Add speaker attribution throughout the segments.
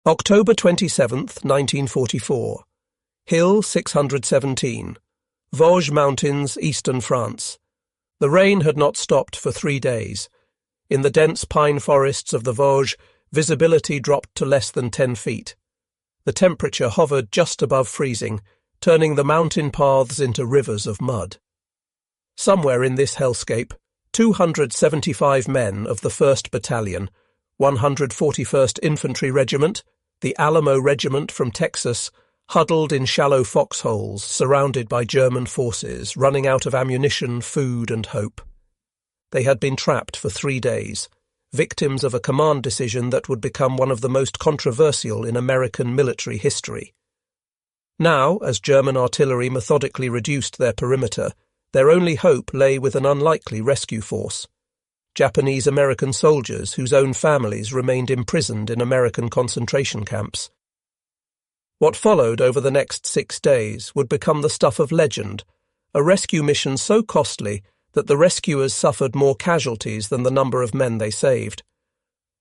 Speaker 1: October 27th, 1944. Hill 617. Vosges Mountains, eastern France. The rain had not stopped for 3 days. In the dense pine forests of the Vosges, visibility dropped to less than 10 feet. The temperature hovered just above freezing, turning the mountain paths into rivers of mud. Somewhere in this hellscape, 275 men of the 1st Battalion, 141st Infantry Regiment, the Alamo Regiment from Texas, huddled in shallow foxholes surrounded by German forces running out of ammunition, food and hope. They had been trapped for 3 days, victims of a command decision that would become one of the most controversial in American military history. Now, as German artillery methodically reduced their perimeter, their only hope lay with an unlikely rescue force. Japanese-American soldiers whose own families remained imprisoned in American concentration camps. What followed over the next 6 days would become the stuff of legend, a rescue mission so costly that the rescuers suffered more casualties than the number of men they saved.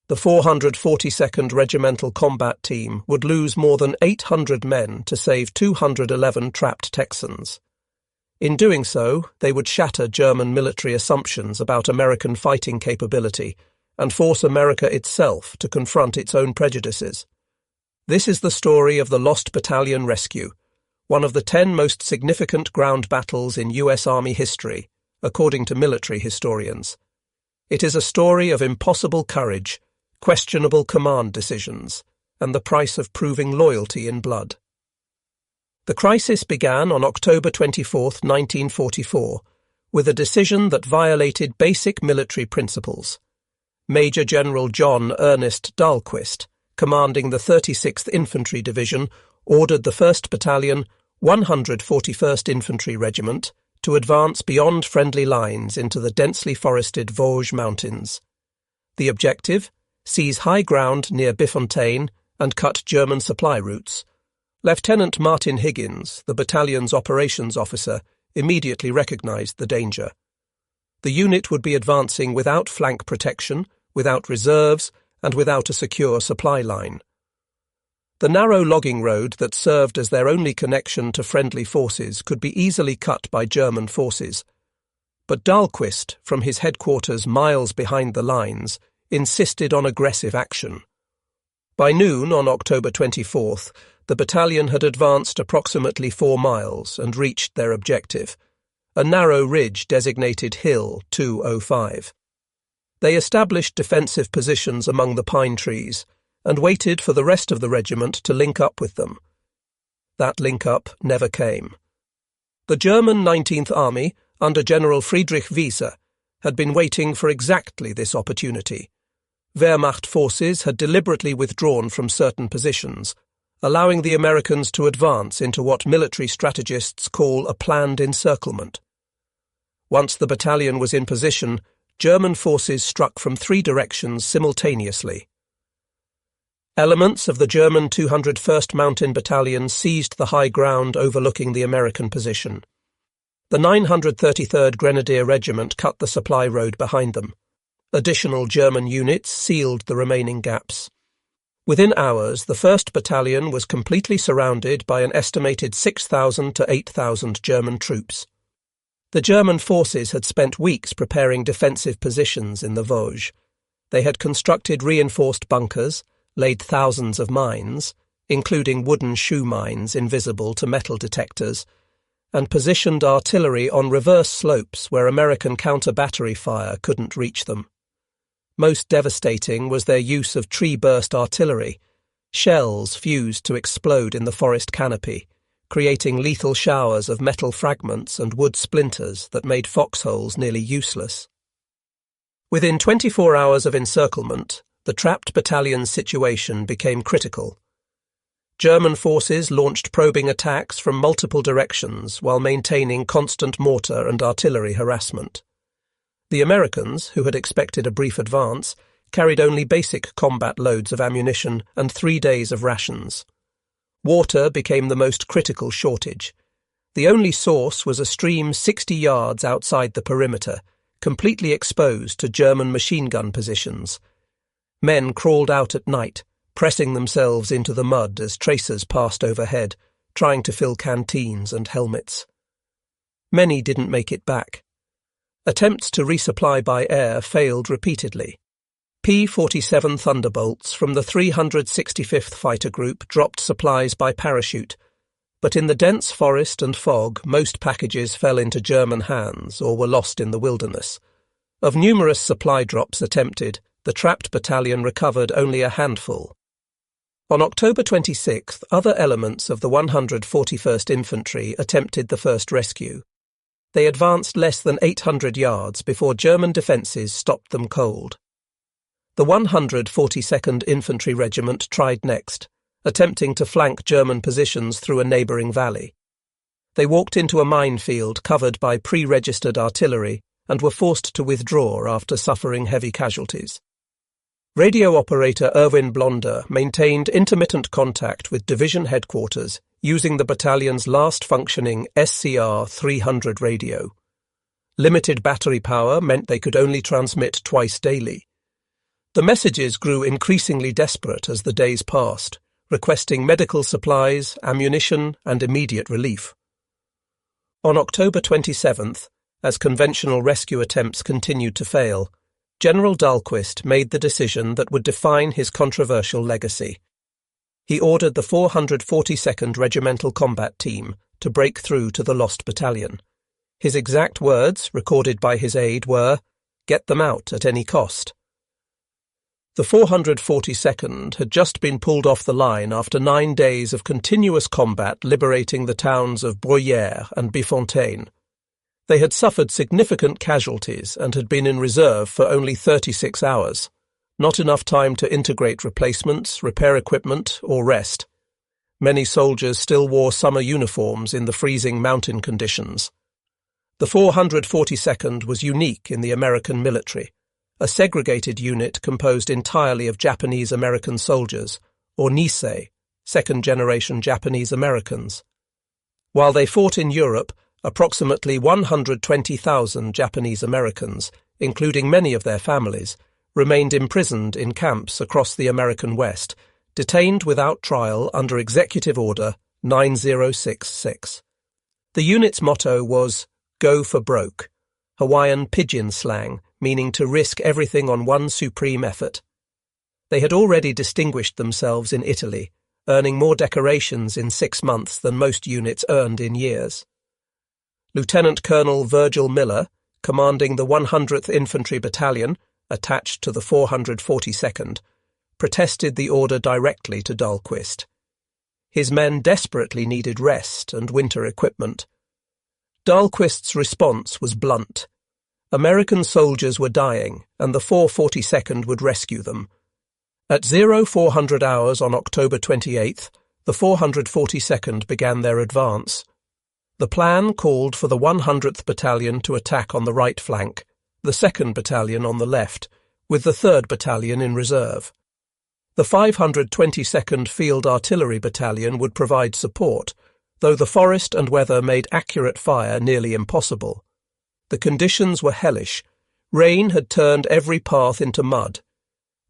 Speaker 1: The 442nd Regimental Combat Team would lose more than 800 men to save 211 trapped Texans. In doing so, they would shatter German military assumptions about American fighting capability and force America itself to confront its own prejudices. This is the story of the Lost Battalion rescue, one of the 10 most significant ground battles in U.S. Army history, according to military historians. It is a story of impossible courage, questionable command decisions, and the price of proving loyalty in blood. The crisis began on October 24, 1944, with a decision that violated basic military principles. Major General John Ernest Dahlquist, commanding the 36th Infantry Division, ordered the 1st Battalion, 141st Infantry Regiment, to advance beyond friendly lines into the densely forested Vosges Mountains. The objective? Seize high ground near Bifontaine and cut German supply routes. Lieutenant Martin Higgins, the battalion's operations officer, immediately recognized the danger. The unit would be advancing without flank protection, without reserves, and without a secure supply line. The narrow logging road that served as their only connection to friendly forces could be easily cut by German forces. But Dahlquist, from his headquarters miles behind the lines, insisted on aggressive action. By noon on October 24th, the battalion had advanced approximately 4 miles and reached their objective, a narrow ridge designated Hill 205. They established defensive positions among the pine trees and waited for the rest of the regiment to link up with them. That link-up never came. The German 19th Army, under General Friedrich Wieser, had been waiting for exactly this opportunity. Wehrmacht forces had deliberately withdrawn from certain positions, allowing the Americans to advance into what military strategists call a planned encirclement. Once the battalion was in position, German forces struck from 3 directions simultaneously. Elements of the German 201st Mountain Battalion seized the high ground overlooking the American position. The 933rd Grenadier Regiment cut the supply road behind them. Additional German units sealed the remaining gaps. Within hours, the 1st Battalion was completely surrounded by an estimated 6,000 to 8,000 German troops. The German forces had spent weeks preparing defensive positions in the Vosges. They had constructed reinforced bunkers, laid thousands of mines, including wooden shoe mines invisible to metal detectors, and positioned artillery on reverse slopes where American counter-battery fire couldn't reach them. Most devastating was their use of tree-burst artillery, shells fused to explode in the forest canopy, creating lethal showers of metal fragments and wood splinters that made foxholes nearly useless. Within 24 hours of encirclement, the trapped battalion's situation became critical. German forces launched probing attacks from multiple directions while maintaining constant mortar and artillery harassment. The Americans, who had expected a brief advance, carried only basic combat loads of ammunition and 3 days of rations. Water became the most critical shortage. The only source was a stream 60 yards outside the perimeter, completely exposed to German machine gun positions. Men crawled out at night, pressing themselves into the mud as tracers passed overhead, trying to fill canteens and helmets. Many didn't make it back. Attempts to resupply by air failed repeatedly. P-47 Thunderbolts from the 365th Fighter Group dropped supplies by parachute, but in the dense forest and fog most packages fell into German hands or were lost in the wilderness. Of numerous supply drops attempted, the trapped battalion recovered only a handful. On October 26th, other elements of the 141st Infantry attempted the first rescue. They advanced less than 800 yards before German defences stopped them cold. The 142nd Infantry Regiment tried next, attempting to flank German positions through a neighbouring valley. They walked into a minefield covered by pre-registered artillery and were forced to withdraw after suffering heavy casualties. Radio operator Erwin Blonder maintained intermittent contact with division headquarters using the battalion's last functioning SCR-300 radio. Limited battery power meant they could only transmit twice daily. The messages grew increasingly desperate as the days passed, requesting medical supplies, ammunition, and immediate relief. On October 27th, as conventional rescue attempts continued to fail, General Dahlquist made the decision that would define his controversial legacy. He ordered the 442nd Regimental Combat Team to break through to the Lost Battalion. His exact words, recorded by his aide, were, "Get them out at any cost." The 442nd had just been pulled off the line after 9 days of continuous combat liberating the towns of Bruyères and Bifontaine. They had suffered significant casualties and had been in reserve for only 36 hours, not enough time to integrate replacements, repair equipment, or rest. Many soldiers still wore summer uniforms in the freezing mountain conditions. The 442nd was unique in the American military, a segregated unit composed entirely of Japanese-American soldiers, or Nisei, second-generation Japanese-Americans. While they fought in Europe, approximately 120,000 Japanese-Americans, including many of their families, remained imprisoned in camps across the American West, detained without trial under Executive Order 9066. The unit's motto was, "Go for broke," Hawaiian pidgin slang, meaning to risk everything on one supreme effort. They had already distinguished themselves in Italy, earning more decorations in 6 months than most units earned in years. Lieutenant Colonel Virgil Miller, commanding the 100th Infantry Battalion, attached to the 442nd, protested the order directly to Dahlquist. His men desperately needed rest and winter equipment. Dahlquist's response was blunt. American soldiers were dying, and the 442nd would rescue them. At 0400 hours on October 28th, the 442nd began their advance. The plan called for the 100th Battalion to attack on the right flank, the 2nd Battalion on the left, with the 3rd Battalion in reserve. The 522nd Field Artillery Battalion would provide support, though the forest and weather made accurate fire nearly impossible. The conditions were hellish. Rain had turned every path into mud.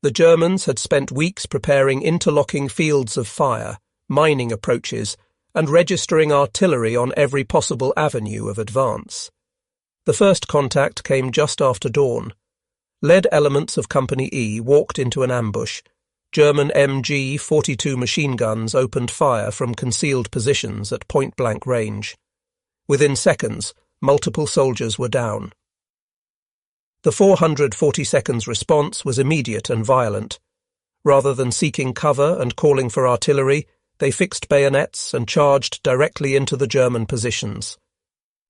Speaker 1: The Germans had spent weeks preparing interlocking fields of fire, mining approaches, and registering artillery on every possible avenue of advance. The first contact came just after dawn. Lead elements of Company E walked into an ambush. German MG-42 machine guns opened fire from concealed positions at point-blank range. Within seconds, multiple soldiers were down. The 442nd's response was immediate and violent. Rather than seeking cover and calling for artillery, they fixed bayonets and charged directly into the German positions.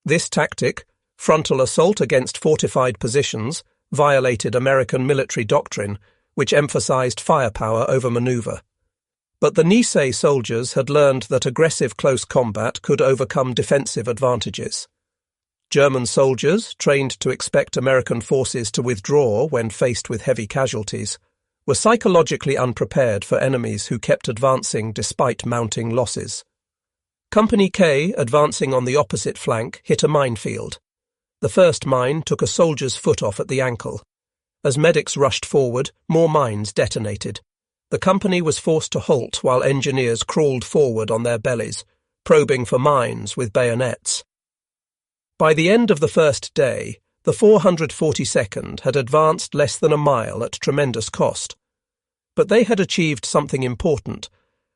Speaker 1: This tactic, frontal assault against fortified positions, violated American military doctrine, which emphasized firepower over maneuver. But the Nisei soldiers had learned that aggressive close combat could overcome defensive advantages. German soldiers, trained to expect American forces to withdraw when faced with heavy casualties, were psychologically unprepared for enemies who kept advancing despite mounting losses. Company K, advancing on the opposite flank, hit a minefield. The first mine took a soldier's foot off at the ankle. As medics rushed forward, more mines detonated. The company was forced to halt while engineers crawled forward on their bellies, probing for mines with bayonets. By the end of the first day, the 442nd had advanced less than a mile at tremendous cost. But they had achieved something important.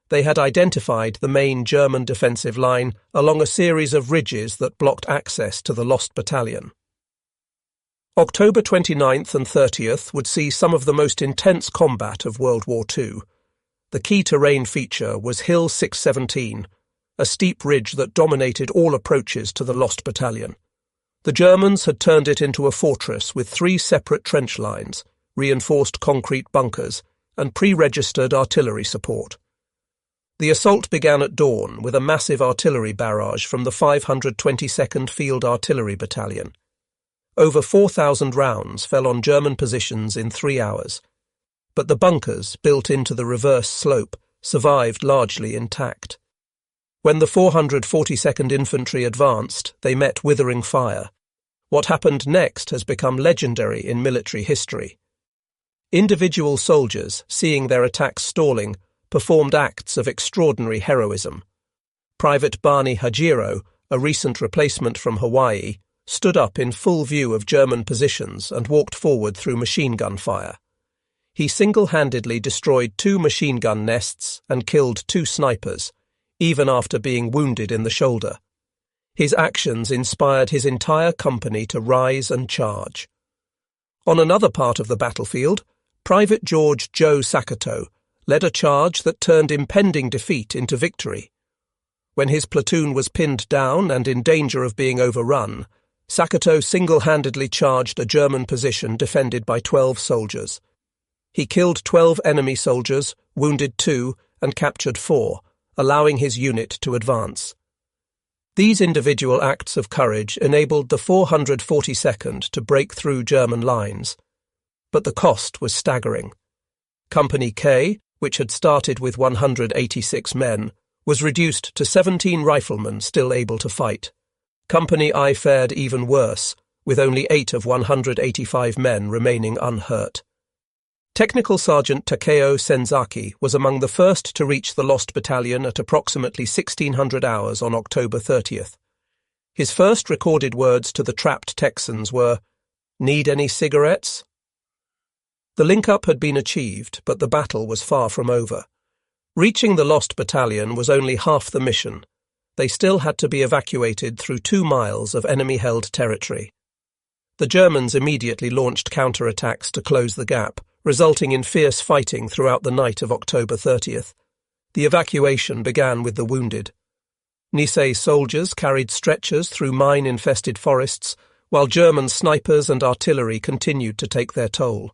Speaker 1: They had identified the main German defensive line along a series of ridges that blocked access to the Lost Battalion. October 29th and 30th would see some of the most intense combat of World War II. The key terrain feature was Hill 617, a steep ridge that dominated all approaches to the Lost Battalion. The Germans had turned it into a fortress with 3 separate trench lines, reinforced concrete bunkers, and pre-registered artillery support. The assault began at dawn with a massive artillery barrage from the 522nd Field Artillery Battalion. Over 4,000 rounds fell on German positions in 3 hours, but the bunkers, built into the reverse slope, survived largely intact. When the 442nd Infantry advanced, they met withering fire. What happened next has become legendary in military history. Individual soldiers, seeing their attacks stalling, performed acts of extraordinary heroism. Private Barney Hajiro, a recent replacement from Hawaii, stood up in full view of German positions and walked forward through machine gun fire. He single-handedly destroyed 2 machine gun nests and killed 2 snipers, even after being wounded in the shoulder. His actions inspired his entire company to rise and charge. On another part of the battlefield, Private George Joe Sakato led a charge that turned impending defeat into victory. When his platoon was pinned down and in danger of being overrun, Sakato single-handedly charged a German position defended by 12 soldiers. He killed 12 enemy soldiers, wounded 2, and captured 4, allowing his unit to advance. These individual acts of courage enabled the 442nd to break through German lines. But the cost was staggering. Company K, which had started with 186 men, was reduced to 17 riflemen still able to fight. Company I fared even worse, with only 8 of 185 men remaining unhurt. Technical Sergeant Takeo Senzaki was among the first to reach the Lost Battalion at approximately 1600 hours on October 30th. His first recorded words to the trapped Texans were, "Need any cigarettes?" The link-up had been achieved, but the battle was far from over. Reaching the Lost Battalion was only half the mission. They still had to be evacuated through 2 miles of enemy-held territory. The Germans immediately launched counterattacks to close the gap, resulting in fierce fighting throughout the night of October 30th. The evacuation began with the wounded. Nisei soldiers carried stretchers through mine-infested forests, while German snipers and artillery continued to take their toll.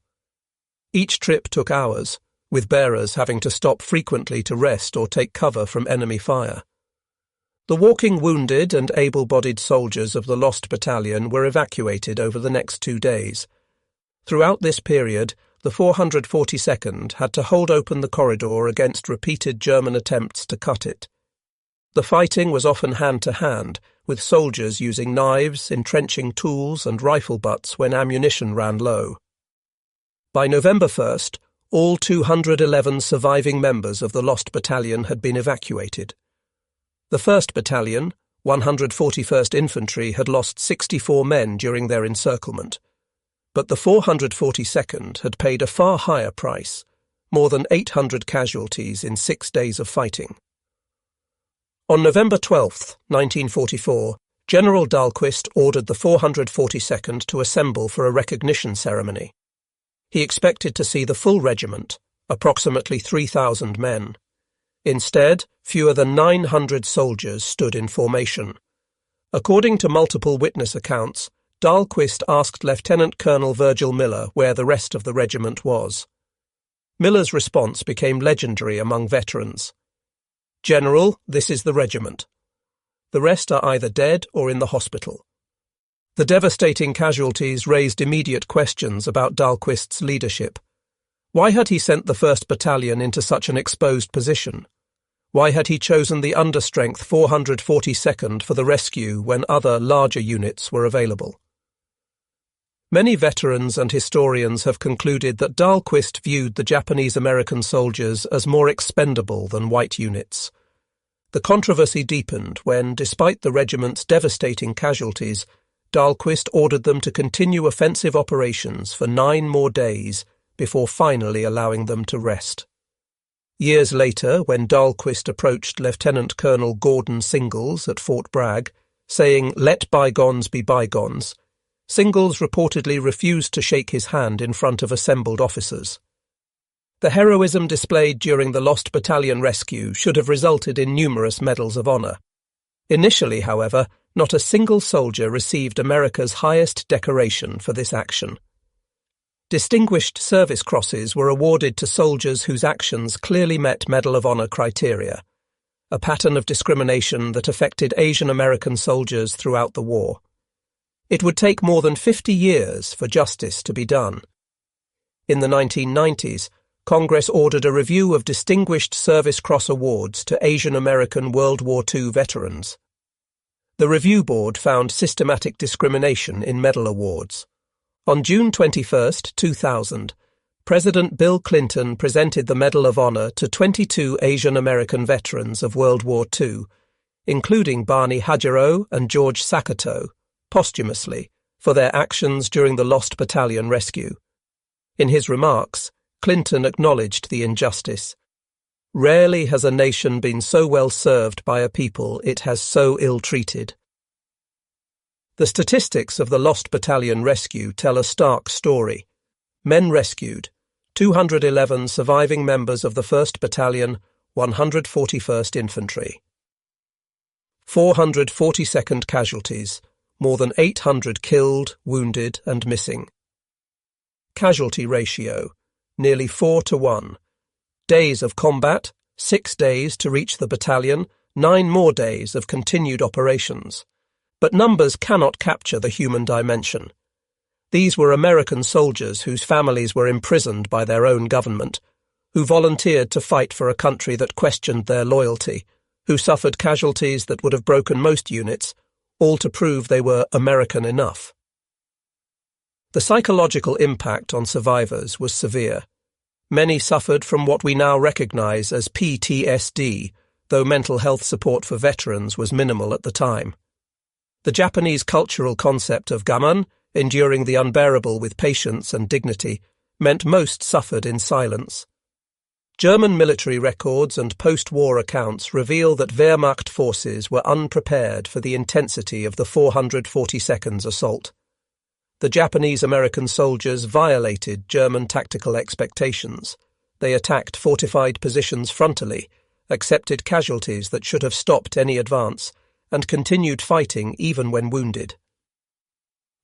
Speaker 1: Each trip took hours, with bearers having to stop frequently to rest or take cover from enemy fire. The walking wounded and able-bodied soldiers of the Lost Battalion were evacuated over the next 2 days. Throughout this period, the 442nd had to hold open the corridor against repeated German attempts to cut it. The fighting was often hand-to-hand, with soldiers using knives, entrenching tools and rifle butts when ammunition ran low. By November 1st, all 211 surviving members of the Lost Battalion had been evacuated. The 1st Battalion, 141st Infantry, had lost 64 men during their encirclement, but the 442nd had paid a far higher price, more than 800 casualties in 6 days of fighting. On November 12, 1944, General Dahlquist ordered the 442nd to assemble for a recognition ceremony. He expected to see the full regiment, approximately 3,000 men. Instead, fewer than 900 soldiers stood in formation. According to multiple witness accounts, Dahlquist asked Lieutenant Colonel Virgil Miller where the rest of the regiment was. Miller's response became legendary among veterans. "General, this is the regiment. The rest are either dead or in the hospital." The devastating casualties raised immediate questions about Dahlquist's leadership. Why had he sent the 1st Battalion into such an exposed position? Why had he chosen the understrength 442nd for the rescue when other, larger units were available? Many veterans and historians have concluded that Dahlquist viewed the Japanese-American soldiers as more expendable than white units. The controversy deepened when, despite the regiment's devastating casualties, Dahlquist ordered them to continue offensive operations for 9 more days before finally allowing them to rest. Years later, when Dahlquist approached Lieutenant Colonel Gordon Singles at Fort Bragg, saying, "Let bygones be bygones," Singles reportedly refused to shake his hand in front of assembled officers. The heroism displayed during the Lost Battalion rescue should have resulted in numerous medals of honor. Initially, however, not a single soldier received America's highest decoration for this action. Distinguished Service Crosses were awarded to soldiers whose actions clearly met Medal of Honor criteria, a pattern of discrimination that affected Asian American soldiers throughout the war. It would take more than 50 years for justice to be done. In the 1990s, Congress ordered a review of Distinguished Service Cross awards to Asian American World War II veterans. The review board found systematic discrimination in medal awards. On June 21, 2000, President Bill Clinton presented the Medal of Honor to 22 Asian American veterans of World War II, including Barney Hajiro and George Sakato, posthumously, for their actions during the Lost Battalion rescue. In his remarks, Clinton acknowledged the injustice. Rarely has a nation been so well served by a people it has so ill-treated. The statistics of the Lost Battalion rescue tell a stark story. Men rescued: 211 surviving members of the 1st Battalion, 141st Infantry. 442nd casualties, more than 800 killed, wounded and missing. Casualty ratio, nearly 4-1. Days of combat, 6 days to reach the battalion, 9 more days of continued operations. But numbers cannot capture the human dimension. These were American soldiers whose families were imprisoned by their own government, who volunteered to fight for a country that questioned their loyalty, who suffered casualties that would have broken most units, all to prove they were American enough. The psychological impact on survivors was severe. Many suffered from what we now recognize as PTSD, though mental health support for veterans was minimal at the time. The Japanese cultural concept of gaman, enduring the unbearable with patience and dignity, meant most suffered in silence. German military records and post-war accounts reveal that Wehrmacht forces were unprepared for the intensity of the 442nd assault. The Japanese-American soldiers violated German tactical expectations. They attacked fortified positions frontally, accepted casualties that should have stopped any advance, and continued fighting even when wounded.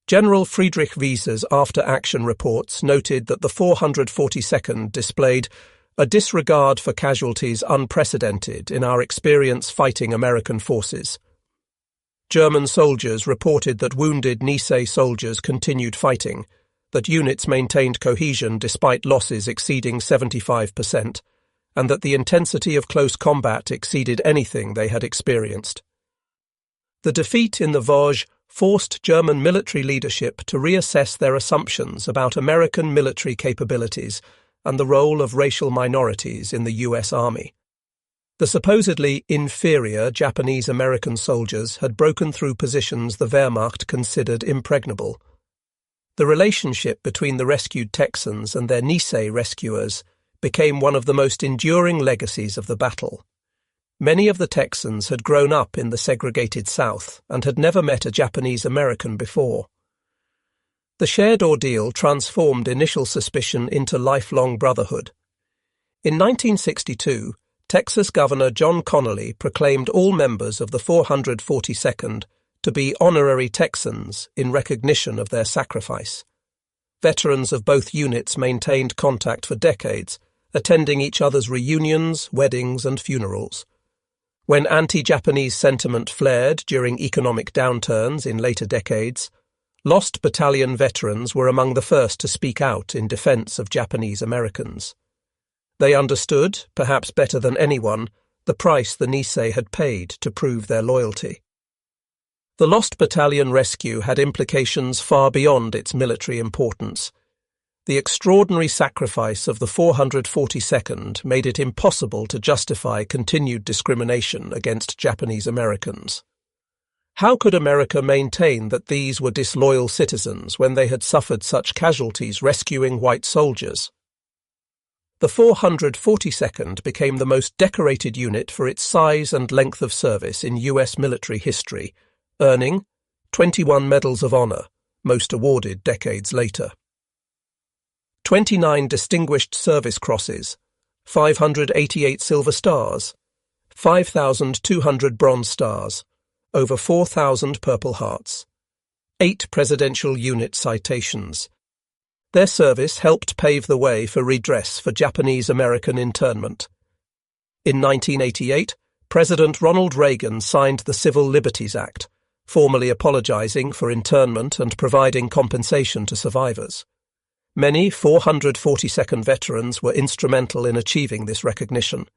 Speaker 1: General Friedrich Wieser's after-action reports noted that the 442nd displayed a disregard for casualties unprecedented in our experience fighting American forces. German soldiers reported that wounded Nisei soldiers continued fighting, that units maintained cohesion despite losses exceeding 75%, and that the intensity of close combat exceeded anything they had experienced. The defeat in the Vosges forced German military leadership to reassess their assumptions about American military capabilities and the role of racial minorities in the U.S. Army. The supposedly inferior Japanese-American soldiers had broken through positions the Wehrmacht considered impregnable. The relationship between the rescued Texans and their Nisei rescuers became one of the most enduring legacies of the battle. Many of the Texans had grown up in the segregated South and had never met a Japanese-American before. The shared ordeal transformed initial suspicion into lifelong brotherhood. In 1962, Texas Governor John Connally proclaimed all members of the 442nd to be honorary Texans in recognition of their sacrifice. Veterans of both units maintained contact for decades, attending each other's reunions, weddings, and funerals. When anti-Japanese sentiment flared during economic downturns in later decades, Lost Battalion veterans were among the first to speak out in defense of Japanese Americans. They understood, perhaps better than anyone, the price the Nisei had paid to prove their loyalty. The Lost Battalion rescue had implications far beyond its military importance. The extraordinary sacrifice of the 442nd made it impossible to justify continued discrimination against Japanese Americans. How could America maintain that these were disloyal citizens when they had suffered such casualties rescuing white soldiers? The 442nd became the most decorated unit for its size and length of service in U.S. military history, earning 21 Medals of Honor, most awarded decades later. 29 Distinguished Service Crosses, 588 Silver Stars, 5,200 Bronze Stars, over 4,000 Purple Hearts, 8 Presidential Unit citations. Their service helped pave the way for redress for Japanese-American internment. In 1988, President Ronald Reagan signed the Civil Liberties Act, formally apologizing for internment and providing compensation to survivors. Many 442nd veterans were instrumental in achieving this recognition.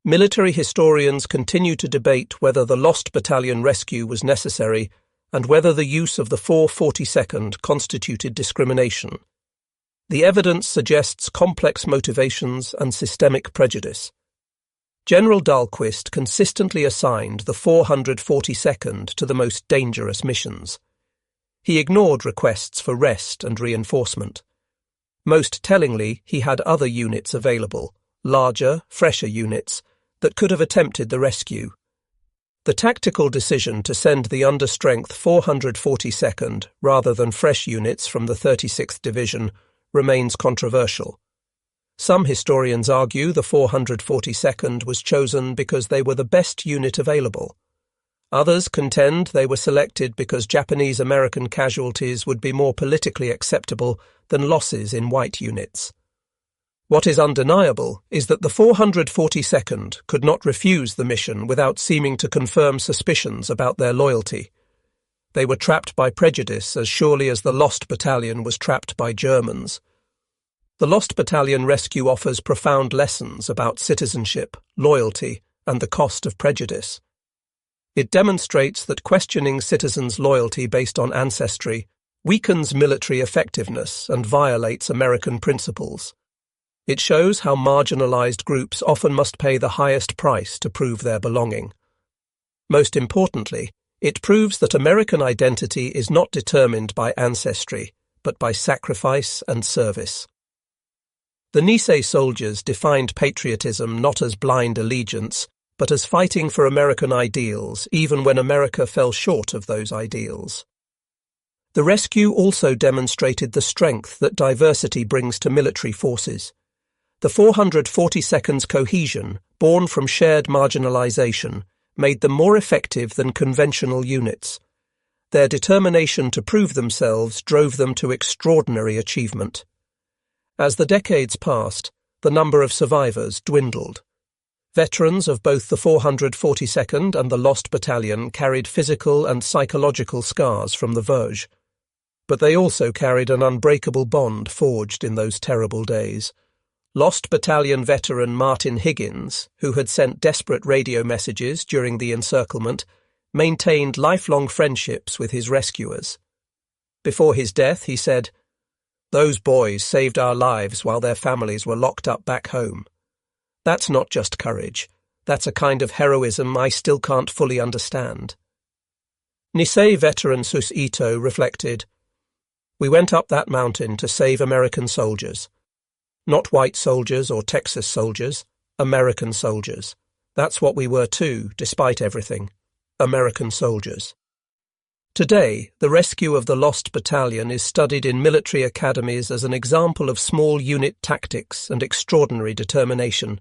Speaker 1: Military historians continue to debate whether the Lost Battalion rescue was necessary and whether the use of the 442nd constituted discrimination. The evidence suggests complex motivations and systemic prejudice. General Dahlquist consistently assigned the 442nd to the most dangerous missions. He ignored requests for rest and reinforcement. Most tellingly, he had other units available, larger, fresher units, that could have attempted the rescue. The tactical decision to send the understrength 442nd rather than fresh units from the 36th Division remains controversial. Some historians argue the 442nd was chosen because they were the best unit available. Others contend they were selected because Japanese-American casualties would be more politically acceptable than losses in white units. What is undeniable is that the 442nd could not refuse the mission without seeming to confirm suspicions about their loyalty. They were trapped by prejudice as surely as the Lost Battalion was trapped by Germans. The Lost Battalion rescue offers profound lessons about citizenship, loyalty, and the cost of prejudice. It demonstrates that questioning citizens' loyalty based on ancestry weakens military effectiveness and violates American principles. It shows how marginalized groups often must pay the highest price to prove their belonging. Most importantly, it proves that American identity is not determined by ancestry, but by sacrifice and service. The Nisei soldiers defined patriotism not as blind allegiance, but as fighting for American ideals, even when America fell short of those ideals. The rescue also demonstrated the strength that diversity brings to military forces. The 442nd's cohesion, born from shared marginalization, made them more effective than conventional units. Their determination to prove themselves drove them to extraordinary achievement. As the decades passed, the number of survivors dwindled. Veterans of both the 442nd and the Lost Battalion carried physical and psychological scars from the Vosges. But they also carried an unbreakable bond forged in those terrible days. Lost Battalion veteran Martin Higgins, who had sent desperate radio messages during the encirclement, maintained lifelong friendships with his rescuers. Before his death, he said, "Those boys saved our lives while their families were locked up back home. That's not just courage. That's a kind of heroism I still can't fully understand." Nisei veteran Sus Ito reflected, "We went up that mountain to save American soldiers. Not white soldiers or Texas soldiers, American soldiers. That's what we were too, despite everything. American soldiers." Today, the rescue of the Lost Battalion is studied in military academies as an example of small unit tactics and extraordinary determination.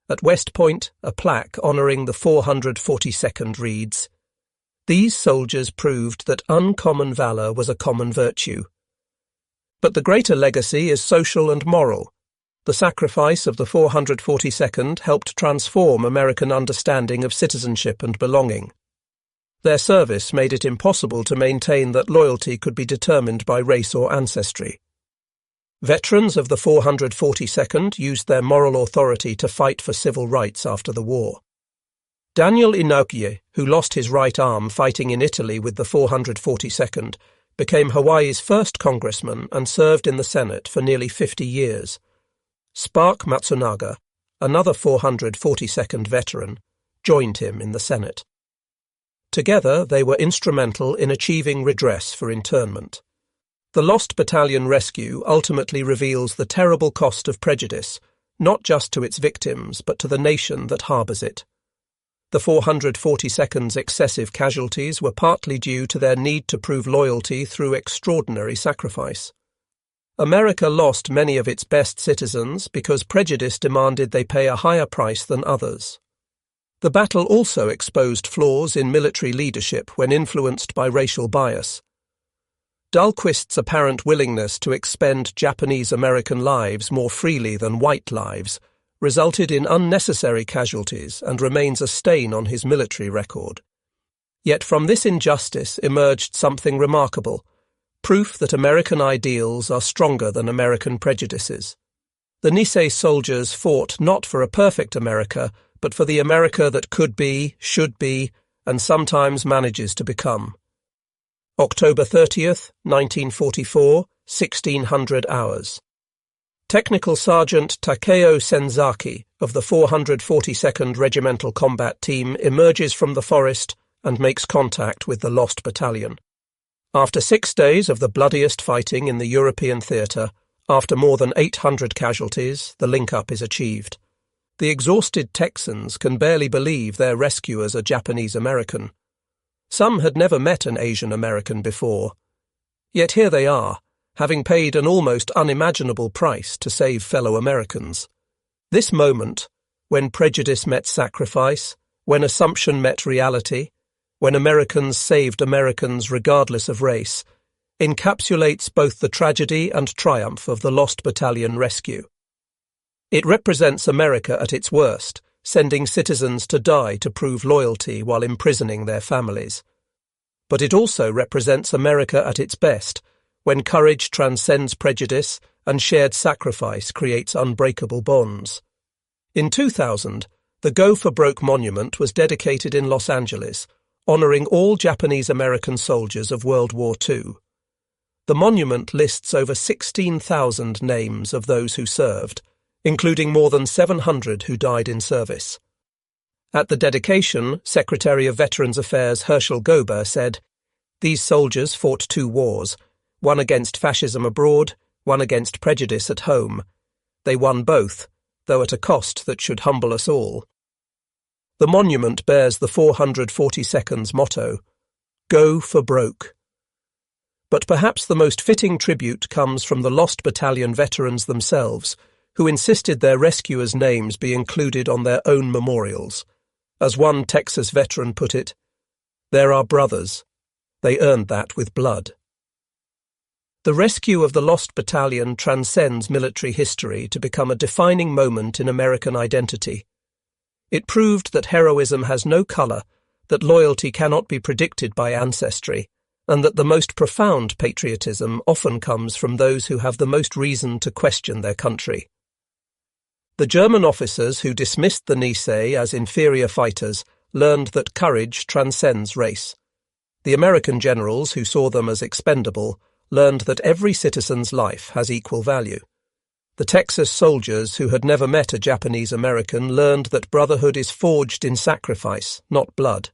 Speaker 1: At West Point, a plaque honouring the 442nd reads, "These soldiers proved that uncommon valour was a common virtue." But the greater legacy is social and moral. The sacrifice of the 442nd helped transform American understanding of citizenship and belonging. Their service made it impossible to maintain that loyalty could be determined by race or ancestry. Veterans of the 442nd used their moral authority to fight for civil rights after the war. Daniel Inauye, who lost his right arm fighting in Italy with the 442nd, became Hawaii's first congressman and served in the Senate for nearly 50 years. Spark Matsunaga, another 442nd veteran, joined him in the Senate. Together, they were instrumental in achieving redress for internment. The Lost Battalion rescue ultimately reveals the terrible cost of prejudice, not just to its victims, but to the nation that harbours it. The 442nd's excessive casualties were partly due to their need to prove loyalty through extraordinary sacrifice. America lost many of its best citizens because prejudice demanded they pay a higher price than others. The battle also exposed flaws in military leadership when influenced by racial bias. Dahlquist's apparent willingness to expend Japanese-American lives more freely than white lives resulted in unnecessary casualties and remains a stain on his military record. Yet from this injustice emerged something remarkable, proof that American ideals are stronger than American prejudices. The Nisei soldiers fought not for a perfect America, but for the America that could be, should be, and sometimes manages to become. October 30th, 1944, 1600 hours. Technical Sergeant Takeo Senzaki of the 442nd Regimental Combat Team emerges from the forest and makes contact with the Lost Battalion. After 6 days of the bloodiest fighting in the European theatre, after more than 800 casualties, the link-up is achieved. The exhausted Texans can barely believe their rescuers are Japanese-American. Some had never met an Asian American before. Yet here they are, having paid an almost unimaginable price to save fellow Americans. This moment, when prejudice met sacrifice, when assumption met reality, when Americans saved Americans regardless of race, encapsulates both the tragedy and triumph of the Lost Battalion rescue. It represents America at its worst, sending citizens to die to prove loyalty while imprisoning their families. But it also represents America at its best, when courage transcends prejudice and shared sacrifice creates unbreakable bonds. In 2000, the Go for Broke Monument was dedicated in Los Angeles, honouring all Japanese-American soldiers of World War II. The monument lists over 16,000 names of those who served, including more than 700 who died in service. At the dedication, Secretary of Veterans Affairs Herschel Gober said, "These soldiers fought 2 wars, one against fascism abroad, one against prejudice at home. They won both, though at a cost that should humble us all." The monument bears the 442nd's motto, "Go for broke." But perhaps the most fitting tribute comes from the Lost Battalion veterans themselves, who insisted their rescuers' names be included on their own memorials. As one Texas veteran put it, "They're our brothers. They earned that with blood." The rescue of the Lost Battalion transcends military history to become a defining moment in American identity. It proved that heroism has no colour, that loyalty cannot be predicted by ancestry, and that the most profound patriotism often comes from those who have the most reason to question their country. The German officers who dismissed the Nisei as inferior fighters learned that courage transcends race. The American generals who saw them as expendable learned that every citizen's life has equal value. The Texas soldiers who had never met a Japanese American learned that brotherhood is forged in sacrifice, not blood.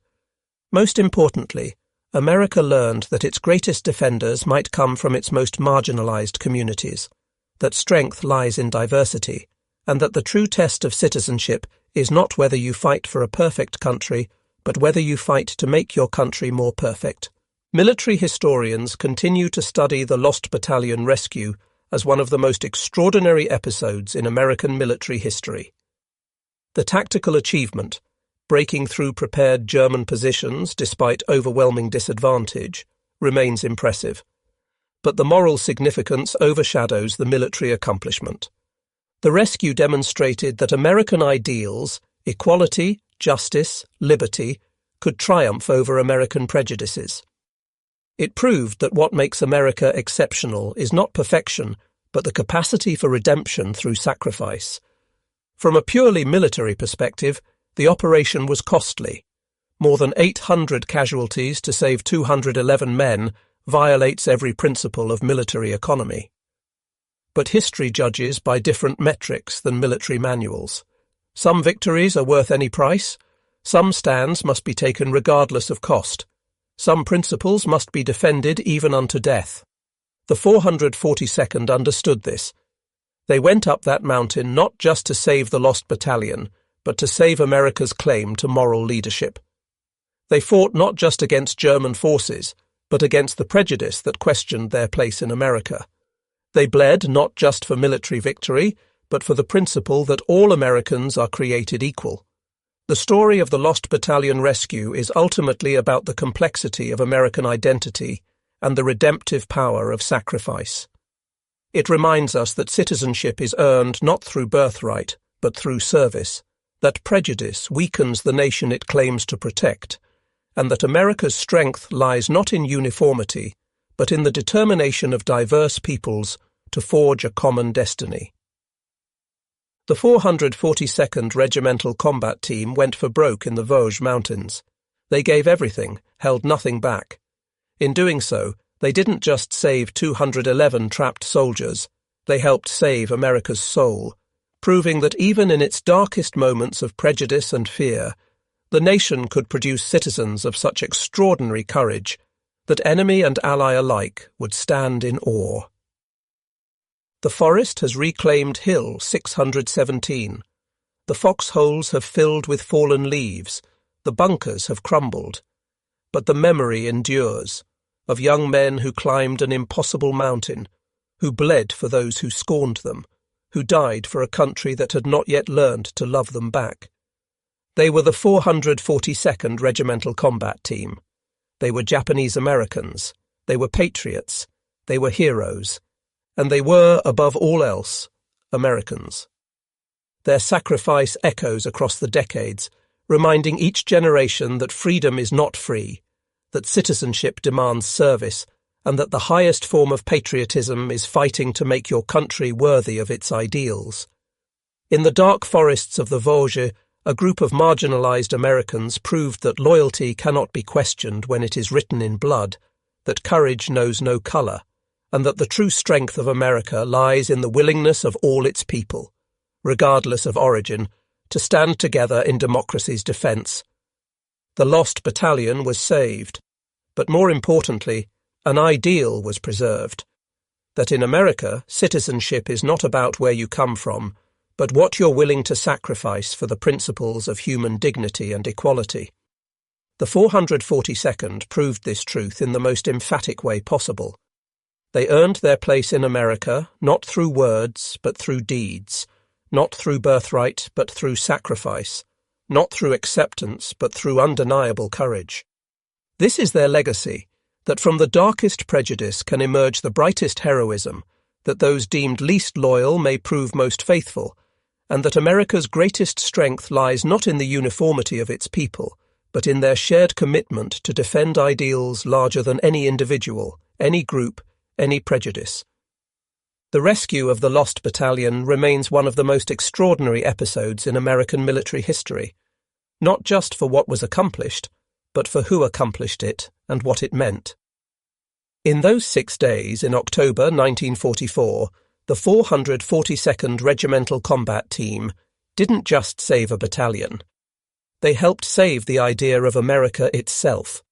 Speaker 1: Most importantly, America learned that its greatest defenders might come from its most marginalized communities, that strength lies in diversity, and that the true test of citizenship is not whether you fight for a perfect country, but whether you fight to make your country more perfect. Military historians continue to study the Lost Battalion rescue as one of the most extraordinary episodes in American military history. The tactical achievement, breaking through prepared German positions despite overwhelming disadvantage, remains impressive. But the moral significance overshadows the military accomplishment. The rescue demonstrated that American ideals, equality, justice, liberty, could triumph over American prejudices. It proved that what makes America exceptional is not perfection, but the capacity for redemption through sacrifice. From a purely military perspective, The operation was costly. More than 800 casualties to save 211 men violates every principle of military economy. But history judges by different metrics than military manuals. Some victories are worth any price. Some stands must be taken regardless of cost. Some principles must be defended even unto death. The 442nd understood this. They went up that mountain not just to save the Lost Battalion, but to save America's claim to moral leadership. They fought not just against German forces, but against the prejudice that questioned their place in America. They bled not just for military victory, but for the principle that all Americans are created equal. The story of the Lost Battalion rescue is ultimately about the complexity of American identity and the redemptive power of sacrifice. It reminds us that citizenship is earned not through birthright, but through service, that prejudice weakens the nation it claims to protect, and that America's strength lies not in uniformity, but in the determination of diverse peoples to forge a common destiny. The 442nd Regimental Combat Team went for broke in the Vosges Mountains. They gave everything, held nothing back. In doing so, they didn't just save 211 trapped soldiers, they helped save America's soul, proving that even in its darkest moments of prejudice and fear, the nation could produce citizens of such extraordinary courage that enemy and ally alike would stand in awe. The forest has reclaimed Hill 617. The foxholes have filled with fallen leaves, the bunkers have crumbled, but the memory endures, of young men who climbed an impossible mountain, who bled for those who scorned them, who died for a country that had not yet learned to love them back. They were the 442nd Regimental Combat Team. They were Japanese Americans. They were patriots. They were heroes. And they were, above all else, Americans. Their sacrifice echoes across the decades, reminding each generation that freedom is not free, that citizenship demands service, and that the highest form of patriotism is fighting to make your country worthy of its ideals. In the dark forests of the Vosges, a group of marginalized Americans proved that loyalty cannot be questioned when it is written in blood, that courage knows no color, and that the true strength of America lies in the willingness of all its people, regardless of origin, to stand together in democracy's defense. The Lost Battalion was saved, but more importantly, an ideal was preserved, that in America, citizenship is not about where you come from, but what you're willing to sacrifice for the principles of human dignity and equality. The 442nd proved this truth in the most emphatic way possible. They earned their place in America not through words but through deeds, not through birthright but through sacrifice, not through acceptance but through undeniable courage. This is their legacy, that from the darkest prejudice can emerge the brightest heroism, that those deemed least loyal may prove most faithful, and that America's greatest strength lies not in the uniformity of its people, but in their shared commitment to defend ideals larger than any individual, any group, any prejudice. The rescue of the Lost Battalion remains one of the most extraordinary episodes in American military history, not just for what was accomplished, but for who accomplished it and what it meant. In those 6 days in October 1944, the 442nd Regimental Combat Team didn't just save a battalion. They helped save the idea of America itself.